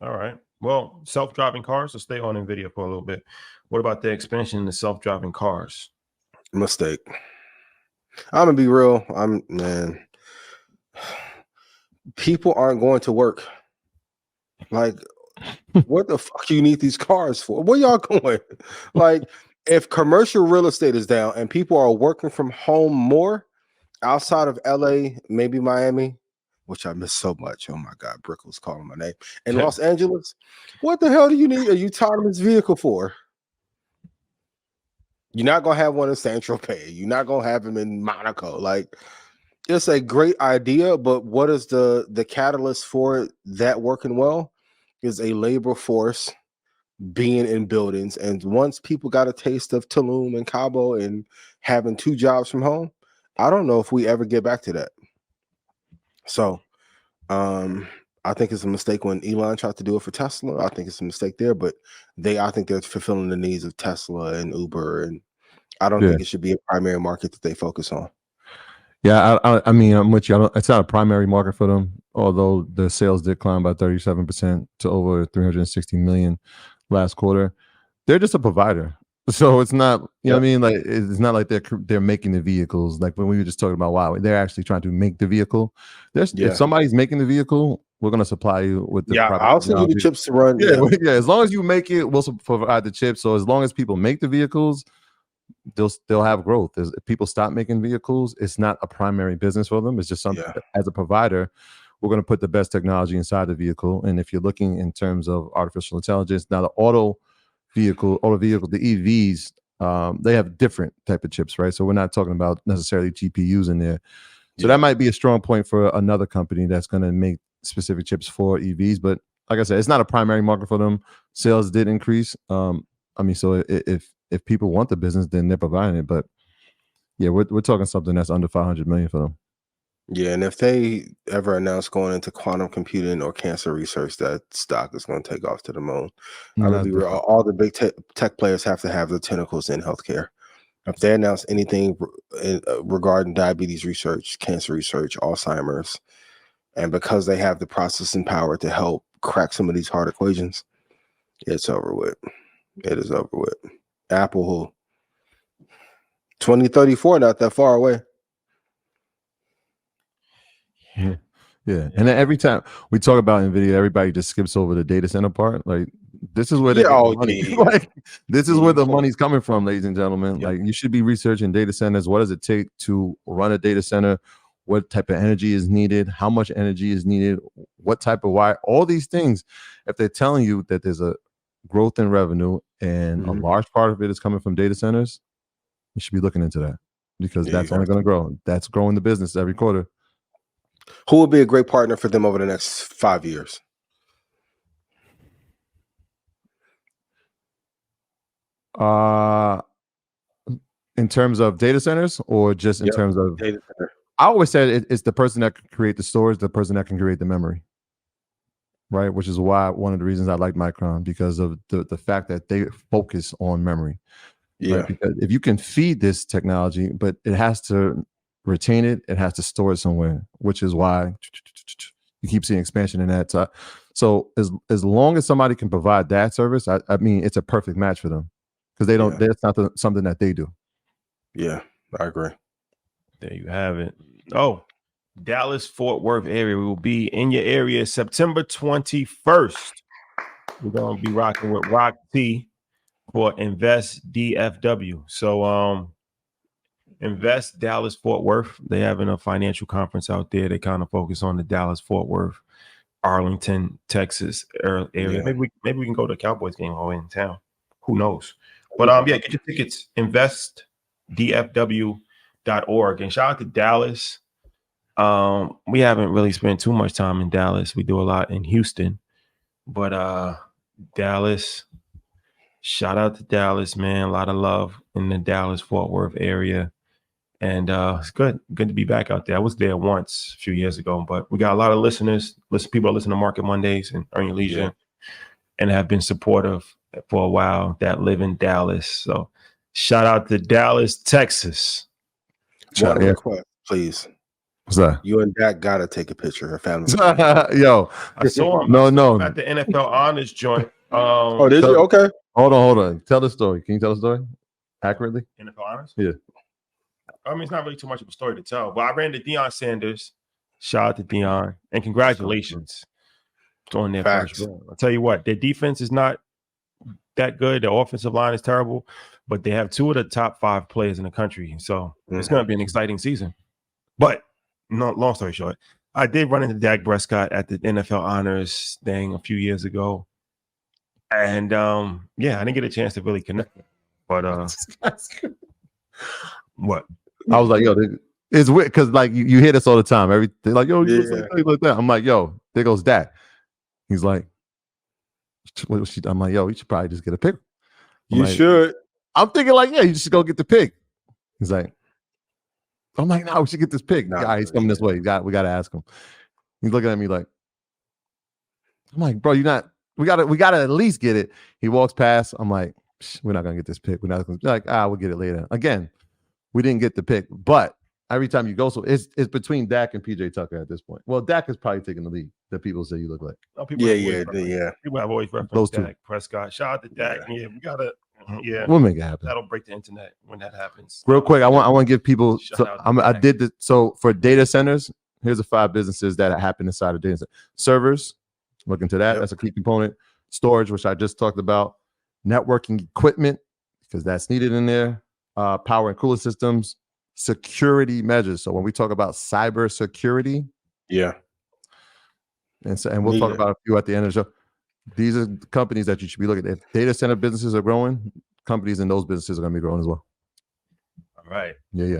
All right. Well, self-driving cars. Let's stay on NVIDIA for a little bit. What about the expansion into self-driving cars? Mistake. I'm gonna be real. Man. People aren't going to work. Like, what the fuck you need these cars for? Where y'all going? Like, if commercial real estate is down and people are working from home more outside of LA, maybe Miami, which I miss so much. Oh my God, Brickle's calling my name. In Los Angeles, what the hell do you need a autonomous vehicle for? You're not gonna have one in San Tropez. You're not gonna have them in Monaco. Like, it's a great idea, but what is the catalyst for that working well? Is a labor force being in buildings. And once people got a taste of Tulum and Cabo and having 2 jobs from home, I don't know if we ever get back to that. So I think it's a mistake when Elon tried to do it for Tesla. I think it's a mistake there, but I think they're fulfilling the needs of Tesla and Uber, and I don't think it should be a primary market that they focus on. Yeah, I mean, I'm with you. It's not a primary market for them, although the sales did climb by 37% to over 360 million last quarter. They're just a provider. So it's not, you know what I mean? Like, it's not like they're making the vehicles. Like when we were just talking about Huawei, they're actually trying to make the vehicle. If somebody's making the vehicle, we're going to supply you with the proper I'll send you the chips to run. Yeah, as long as you make it, we'll provide the chips. So as long as people make the vehicles, they'll have growth. If people stop making vehicles, it's not a primary business for them. It's just something as a provider, we're going to put the best technology inside the vehicle. And if you're looking in terms of artificial intelligence, now the vehicle, the EVs, they have different type of chips, right? So we're not talking about necessarily GPUs in there. So that might be a strong point for another company that's going to make specific chips for EVs. But like I said, it's not a primary market for them. Sales did increase. I mean, so if people want the business, then they're providing it. But yeah, we're talking something that's under 500 million for them. Yeah, and if they ever announce going into quantum computing or cancer research, that stock is going to take off to the moon. I'm gonna be real. All the big tech players have to have the tentacles in healthcare. If they announce anything regarding diabetes research, cancer research, Alzheimer's, and because they have the processing power to help crack some of these hard equations, it's over with. It is over with. Apple, 2034, not that far away. Yeah. And then every time we talk about NVIDIA, everybody just skips over the data center part. Like, this is where they get the money. Like, this is where the money's coming from, ladies and gentlemen. Like, you should be researching data centers. What does it take to run a data center? What type of energy is needed? How much energy is needed? What type of wire? All these things. If they're telling you that there's a growth in revenue and a large part of it is coming from data centers, you should be looking into that, because that's only going to grow. That's growing the business every quarter. Who would be a great partner for them over the next 5 years? In terms of data centers, or just in terms of data center? I always said it's the person that can create the storage, the person that can create the memory, right? Which is why one of the reasons I like Micron, because of the fact that they focus on memory. Yeah. Right? Because if you can feed this technology, but it has to retain it, it has to store it somewhere, which is why you keep seeing expansion in that. So as long as somebody can provide that service, I mean, it's a perfect match for them, because they don't. That's not something that they do. Yeah, I agree. There you have it. Oh, Dallas Fort Worth area. We will be in your area September 21st. We're gonna be rocking with Rock T for Invest DFW. So Invest Dallas Fort Worth. They having a financial conference out there. They kind of focus on the Dallas Fort Worth, Arlington, Texas area. Yeah. Maybe we can go to a Cowboys game while we're in town. Who knows? But yeah, get your tickets. InvestDFW.org. And shout out to Dallas. We haven't really spent too much time in Dallas. We do a lot in Houston, but Dallas. Shout out to Dallas, man. A lot of love in the Dallas Fort Worth area. And it's good to be back out there. I was there once a few years ago, but we got a lot of listeners. People are listening to Market Mondays and Earn Your Leisure, and have been supportive for a while that live in Dallas. So shout out to Dallas, Texas. One request, please. What's that? You and Dak gotta take a picture. A family. Yo, I saw him. No. At the NFL Honors joint. Oh, did you? Okay. Hold on. Tell the story. Can you tell the story accurately? NFL Honors? Yeah. I mean, it's not really too much of a story to tell, but I ran to Deion Sanders. Shout out to Deion. And congratulations on their first run. I'll tell you what, their defense is not that good. Their offensive line is terrible, but they have 2 of the top 5 players in the country. So it's going to be an exciting season. But no, long story short, I did run into Dak Prescott at the NFL Honors thing a few years ago. And yeah, I didn't get a chance to really connect. But what? I was like, yo, it's weird because like you hear this all the time. Everything like, yo, you like that. I'm like, yo, there goes Dak. He's like, I'm like, yo, you should probably just get a pick. You should. I'm thinking like, yeah, you just go get the pick. He's like, I'm like, no, we should get this pick. He's coming this way. We got to ask him. He's looking at me like, I'm like, bro, we gotta at least get it. He walks past. I'm like, we're not gonna get this pick. We're not gonna like, we'll get it later. Again, we didn't get the pick, but every time you go, so it's between Dak and PJ Tucker at this point. Well, Dak is probably taking the lead that people say you look like. Oh, people have always referenced Dak Prescott. Shout out to Dak. Yeah, we gotta. Yeah, we'll make it happen. That'll break the internet when that happens. Real quick, I want to give people. I did this. So for data centers, here's the 5 businesses that happen inside of data center. Servers, look into that. That's a key component. Storage, which I just talked about. Networking equipment, because that's needed in there. Power and cooling systems. Security measures. So when we talk about cyber security, and we'll talk about a few at the end of the show. These are companies that you should be looking at. If data center businesses are growing, companies in those businesses are going to be growing as well. All right. Yeah.